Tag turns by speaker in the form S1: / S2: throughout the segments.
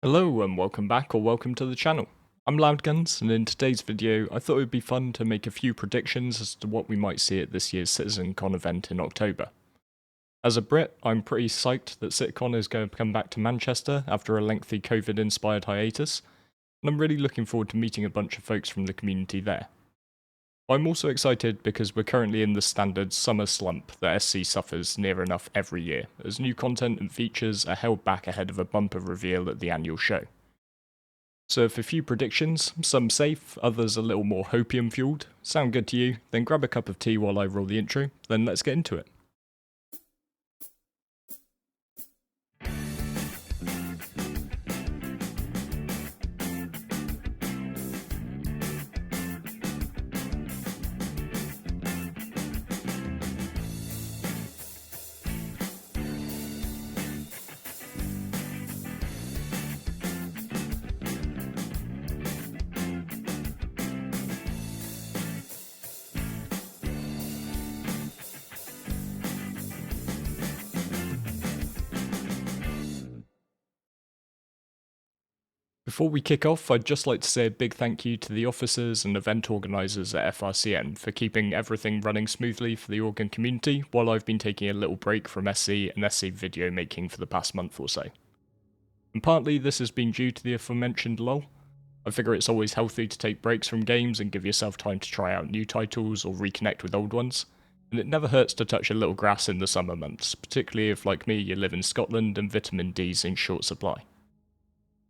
S1: Hello and welcome back or welcome to the channel. I'm Loudguns, and in today's video I thought it would be fun to make a few predictions as to what we might see at this year's CitizenCon event in October. As a Brit, I'm pretty psyched that CitizenCon is going to come back to Manchester after a lengthy COVID-inspired hiatus, and I'm really looking forward to meeting a bunch of folks from the community there. I'm also excited because we're currently in the standard summer slump that SC suffers near enough every year, as new content and features are held back ahead of a bumper reveal at the annual show. So if a few predictions, some safe, others a little more hopium fueled, sound good to you, then grab a cup of tea while I roll the intro, then let's get into it. Before we kick off, I'd just like to say a big thank you to the officers and event organisers at FRCN for keeping everything running smoothly for the organ community while I've been taking a little break from SC and SC video making for the past month or so. And partly this has been due to the aforementioned lull. I figure it's always healthy to take breaks from games and give yourself time to try out new titles or reconnect with old ones, and it never hurts to touch a little grass in the summer months, particularly if, like me, you live in Scotland and vitamin D's in short supply.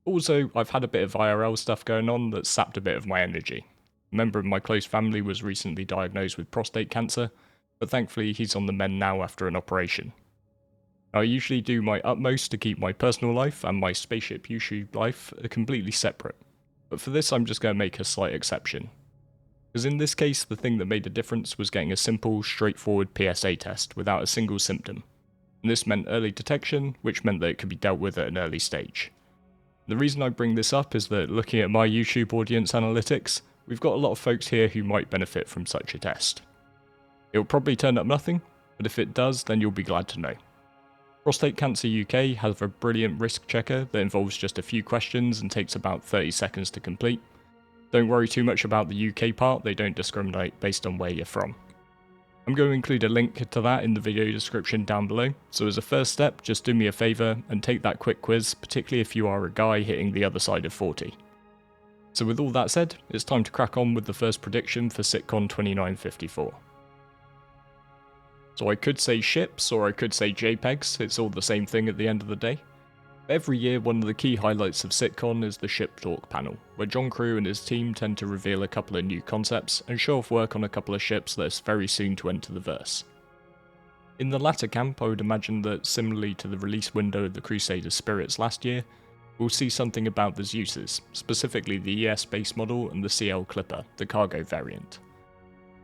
S1: Also, I've had a bit of IRL stuff going on that sapped a bit of my energy. A member of my close family was recently diagnosed with prostate cancer, but thankfully he's on the mend now after an operation. I usually do my utmost to keep my personal life and my spaceship YouTube life completely separate, but for this I'm just going to make a slight exception. Because in this case, the thing that made a difference was getting a simple, straightforward PSA test without a single symptom. And this meant early detection, which meant that it could be dealt with at an early stage. The reason I bring this up is that looking at my YouTube audience analytics, we've got a lot of folks here who might benefit from such a test. It'll probably turn up nothing, but if it does, then you'll be glad to know. Prostate Cancer UK has a brilliant risk checker that involves just a few questions and takes about 30 seconds to complete. Don't worry too much about the UK part, they don't discriminate based on where you're from. I'm going to include a link to that in the video description down below, so as a first step, just do me a favour and take that quick quiz, particularly if you are a guy hitting the other side of 40. So with all that said, it's time to crack on with the first prediction for CitizenCon 2954. So I could say ships, or I could say JPEGs, it's all the same thing at the end of the day. Every year, one of the key highlights of CitizenCon is the Ship Talk panel, where John Crew and his team tend to reveal a couple of new concepts and show off work on a couple of ships that are very soon to enter the verse. In the latter camp, I would imagine that, similarly to the release window of the Crusader Spirits last year, we'll see something about the Zeuses, specifically the ES base model and the CL Clipper, the cargo variant.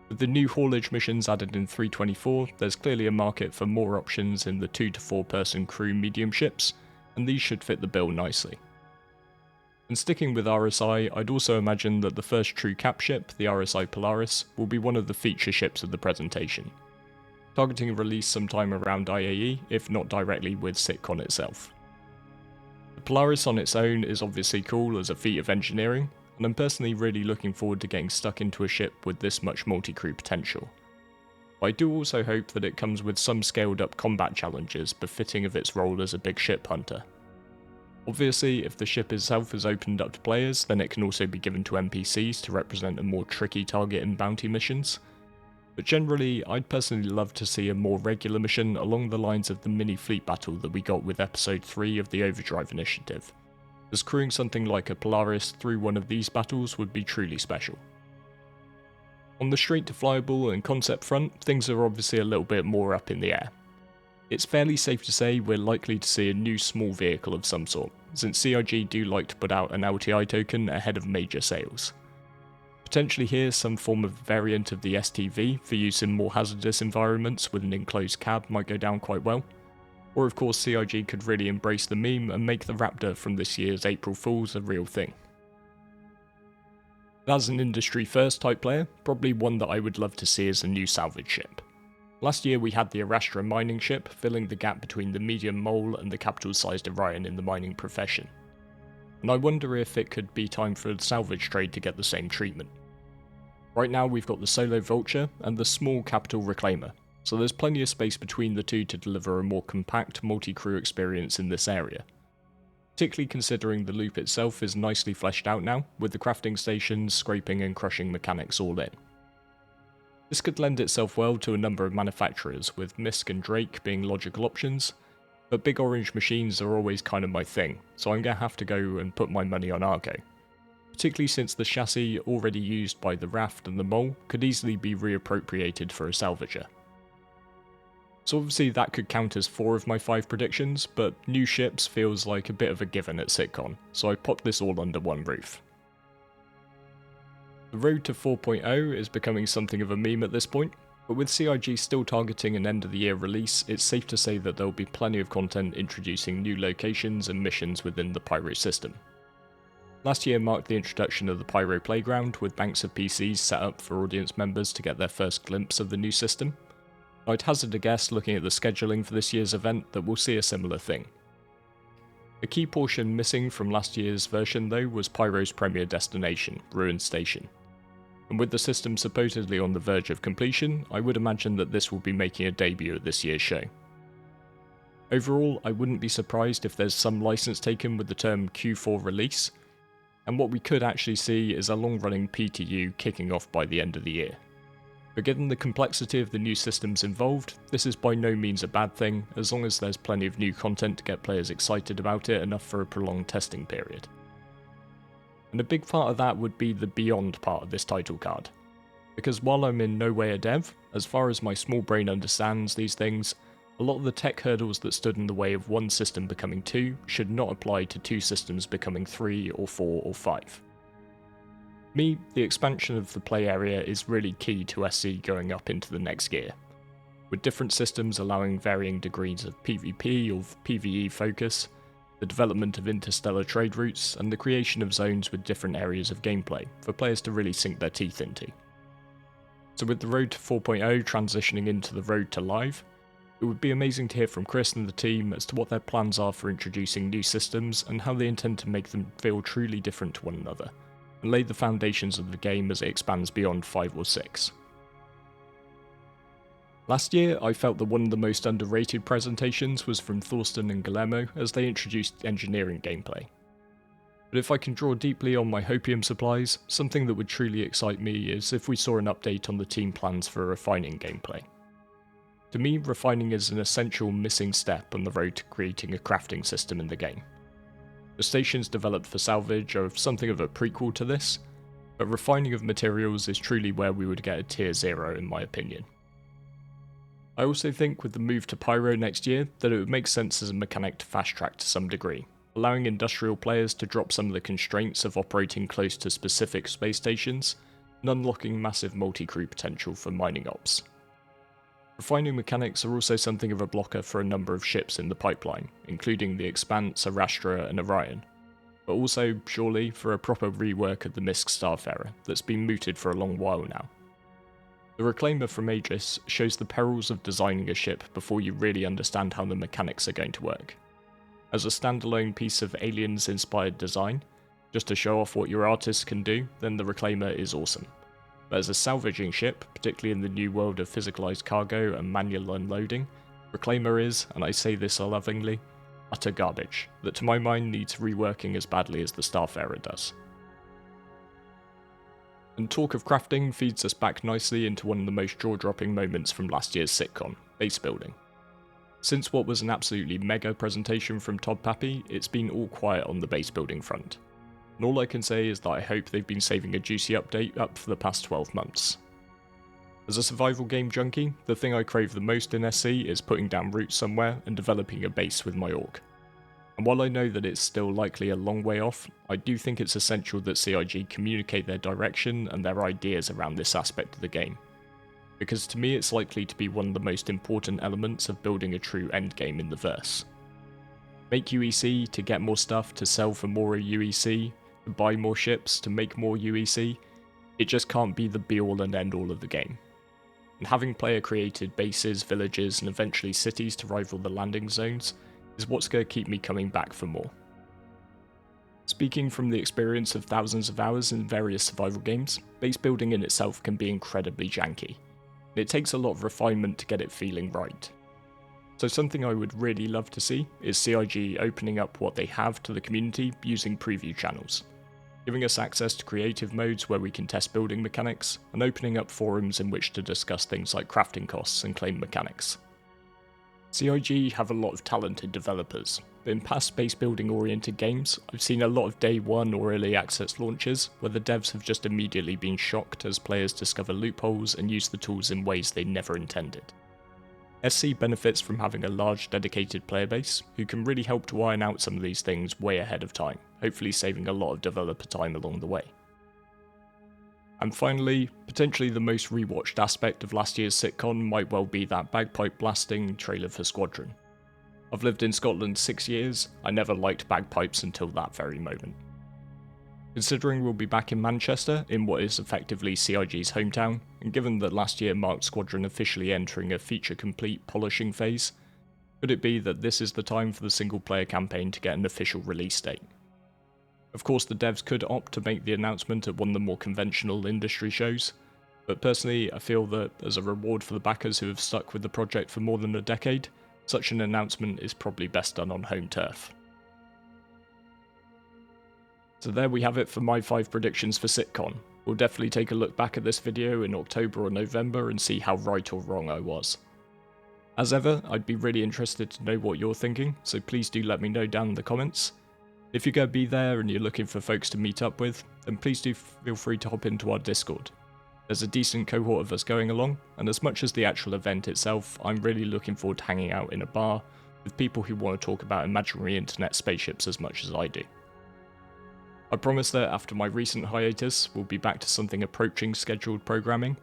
S1: With the new haulage missions added in 324, there's clearly a market for more options in the 2 to 4 person crew medium ships, and these should fit the bill nicely. And sticking with RSI, I'd also imagine that the first true cap ship, the RSI Polaris, will be one of the feature ships of the presentation, targeting a release sometime around IAE, if not directly with CitizenCon itself. The Polaris on its own is obviously cool as a feat of engineering, and I'm personally really looking forward to getting stuck into a ship with this much multi-crew potential. I do also hope that it comes with some scaled up combat challenges befitting of its role as a big ship hunter. Obviously, if the ship itself is opened up to players, then it can also be given to NPCs to represent a more tricky target in bounty missions. But generally, I'd personally love to see a more regular mission along the lines of the mini fleet battle that we got with episode 3 of the Overdrive initiative, as crewing something like a Polaris through one of these battles would be truly special. On the straight to flyable and concept front, things are obviously a little bit more up in the air. It's fairly safe to say we're likely to see a new small vehicle of some sort, since CIG do like to put out an LTI token ahead of major sales. Potentially here some form of variant of the STV for use in more hazardous environments with an enclosed cab might go down quite well. Or of course CIG could really embrace the meme and make the Raptor from this year's April Fools a real thing. As an industry first type player, probably one that I would love to see as a new salvage ship. Last year we had the Arastra mining ship, filling the gap between the medium Mole and the capital sized Orion in the mining profession. and I wonder if it could be time for the salvage trade to get the same treatment. Right now we've got the Solo Vulture and the small Capital Reclaimer, so there's plenty of space between the two to deliver a more compact multi-crew experience in this area. Particularly considering the loop itself is nicely fleshed out now, with the crafting stations, scraping and crushing mechanics all in. This could lend itself well to a number of manufacturers, with Misk and Drake being logical options, but big orange machines are always kind of my thing, so I'm going to have to go and put my money on Argo. Particularly since the chassis already used by the Raft and the Mole could easily be reappropriated for a salvager. So obviously that could count as 4 of my 5 predictions, but new ships feels like a bit of a given at CitizenCon, so I popped this all under one roof. The road to 4.0 is becoming something of a meme at this point, but with CIG still targeting an end of the year release, it's safe to say that there will be plenty of content introducing new locations and missions within the Pyro system. Last year marked the introduction of the Pyro Playground, with banks of PCs set up for audience members to get their first glimpse of the new system. I'd hazard a guess looking at the scheduling for this year's event that we'll see a similar thing. A key portion missing from last year's version though was Pyro's premier destination, Ruin Station. And with the system supposedly on the verge of completion, I would imagine that this will be making a debut at this year's show. Overall, I wouldn't be surprised if there's some license taken with the term Q4 release, and what we could actually see is a long-running PTU kicking off by the end of the year. But given the complexity of the new systems involved, this is by no means a bad thing, as long as there's plenty of new content to get players excited about it enough for a prolonged testing period. And a big part of that would be the Beyond part of this title card. Because while I'm in no way a dev, as far as my small brain understands these things, a lot of the tech hurdles that stood in the way of one system becoming 2 should not apply to 2 systems becoming 3 or 4 or 5. Me, the expansion of the play area is really key to SC going up into the next gear, with different systems allowing varying degrees of PvP or PvE focus, the development of interstellar trade routes, and the creation of zones with different areas of gameplay for players to really sink their teeth into. So with the road to 4.0 transitioning into the road to live, it would be amazing to hear from Chris and the team as to what their plans are for introducing new systems and how they intend to make them feel truly different to one another, and lay the foundations of the game as it expands beyond 5 or 6. Last year, I felt that one of the most underrated presentations was from Thorsten and Guillermo as they introduced engineering gameplay. But if I can draw deeply on my hopium supplies, something that would truly excite me is if we saw an update on the team plans for refining gameplay. To me, refining is an essential missing step on the road to creating a crafting system in the game. The stations developed for salvage are something of a prequel to this, but refining of materials is truly where we would get a tier 0 in my opinion. I also think with the move to Pyro next year that it would make sense as a mechanic to fast track to some degree, allowing industrial players to drop some of the constraints of operating close to specific space stations, and unlocking massive multi-crew potential for mining ops. Refining mechanics are also something of a blocker for a number of ships in the pipeline, including the Expanse, Arastra and Orion, but also, surely, for a proper rework of the Misk Starfarer that's been mooted for a long while now. The Reclaimer from Aegis shows the perils of designing a ship before you really understand how the mechanics are going to work. As a standalone piece of Aliens-inspired design, just to show off what your artists can do, then the Reclaimer is awesome. But as a salvaging ship, particularly in the new world of physicalized cargo and manual unloading, Reclaimer is, and I say this lovingly, utter garbage, that to my mind needs reworking as badly as the Starfarer does. And talk of crafting feeds us back nicely into one of the most jaw-dropping moments from last year's CitizenCon, base building. Since what was an absolutely mega presentation from Todd Pappy, it's been all quiet on the base building front. And all I can say is that I hope they've been saving a juicy update up for the past 12 months. As a survival game junkie, the thing I crave the most in SC is putting down roots somewhere and developing a base with my orc. And while I know that it's still likely a long way off, I do think it's essential that CIG communicate their direction and their ideas around this aspect of the game. Because to me it's likely to be one of the most important elements of building a true endgame in the verse. Make UEC to get more stuff to sell for more UEC, to buy more ships to make more UEC, it just can't be the be all and end all of the game. And having player created bases, villages and eventually cities to rival the landing zones is what's going to keep me coming back for more. Speaking from the experience of thousands of hours in various survival games, base building in itself can be incredibly janky. It takes a lot of refinement to get it feeling right. So something I would really love to see is CIG opening up what they have to the community using preview channels, giving us access to creative modes where we can test building mechanics, and opening up forums in which to discuss things like crafting costs and claim mechanics. CIG have a lot of talented developers, but in past base building oriented games, I've seen a lot of day one or early access launches where the devs have just immediately been shocked as players discover loopholes and use the tools in ways they never intended. SC benefits from having a large dedicated player base who can really help to iron out some of these things way ahead of time, hopefully saving a lot of developer time along the way. And finally, potentially the most rewatched aspect of last year's CitizenCon might well be that bagpipe blasting trailer for Squadron. I've lived in Scotland 6 years, I never liked bagpipes until that very moment. Considering we'll be back in Manchester, in what is effectively CIG's hometown, and given that last year marked Squadron officially entering a feature-complete polishing phase, could it be that this is the time for the single-player campaign to get an official release date? Of course, the devs could opt to make the announcement at one of the more conventional industry shows, but personally I feel that as a reward for the backers who have stuck with the project for more than a decade, such an announcement is probably best done on home turf. So there we have it for my 5 predictions for CitizenCon. We'll definitely take a look back at this video in October or November and see how right or wrong I was. As ever, I'd be really interested to know what you're thinking, so please do let me know down in the comments. If you're going to be there and you're looking for folks to meet up with, then please do feel free to hop into our Discord. There's a decent cohort of us going along, and as much as the actual event itself, I'm really looking forward to hanging out in a bar with people who want to talk about imaginary internet spaceships as much as I do. I promise that after my recent hiatus, we'll be back to something approaching scheduled programming.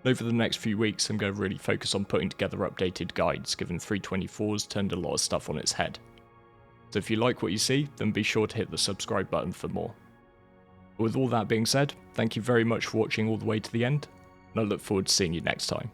S1: And over the next few weeks, I'm going to really focus on putting together updated guides, given 324's turned a lot of stuff on its head. So if you like what you see, then be sure to hit the subscribe button for more. With all that being said, thank you very much for watching all the way to the end, and I look forward to seeing you next time.